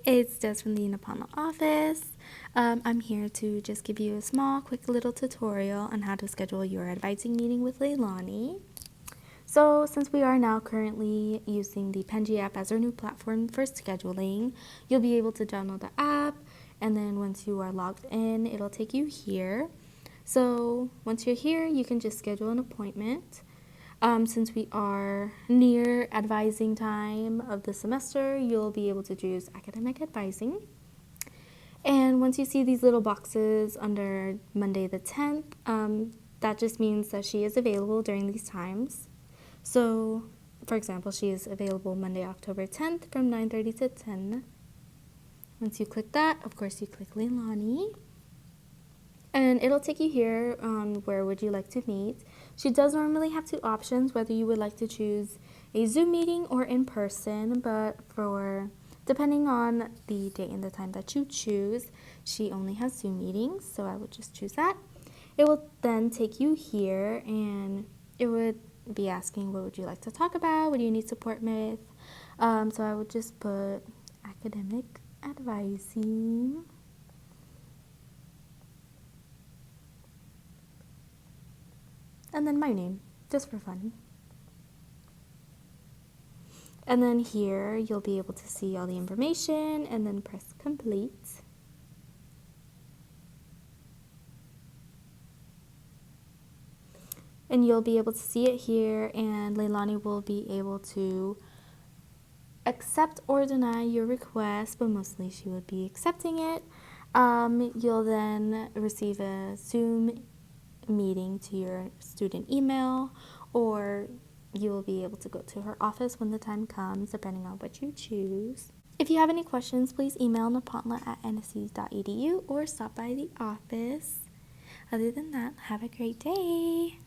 it's Des from the Nepantla office. I'm here to just give you a small, quick little tutorial on how to schedule your advising meeting with Leilani. So since we are now currently using the Penji app as our new platform for scheduling, you'll be able to download the app, and then once you are logged in, it'll take you here. So once you're here, you can just schedule an appointment. Since we are near advising time of the semester, you'll be able to choose academic advising. And once you see these little boxes under Monday the 10th, that just means that she is available during these times. So, for example, she is available Monday, October 10th from 9:30 to 10. Once you click that, of course, you click Leilani. And it'll take you here on where would you like to meet. She does normally have two options, whether you would like to choose a Zoom meeting or in person, but depending on the date and the time that you choose, she only has Zoom meetings, so I would just choose that. It will then take you here, and it would be asking what would you like to talk about, what do you need support with. So I would just put academic advising. And then my name, just for fun. And then here, you'll be able to see all the information and then press complete. And you'll be able to see it here, and Leilani will be able to accept or deny your request, but mostly she would be accepting it. You'll then receive a Zoom meeting to your student email, or you will be able to go to her office when the time comes, depending on what you choose. If you have any questions, please email nepantla@nsc.edu or stop by the office. Other than that, have a great day.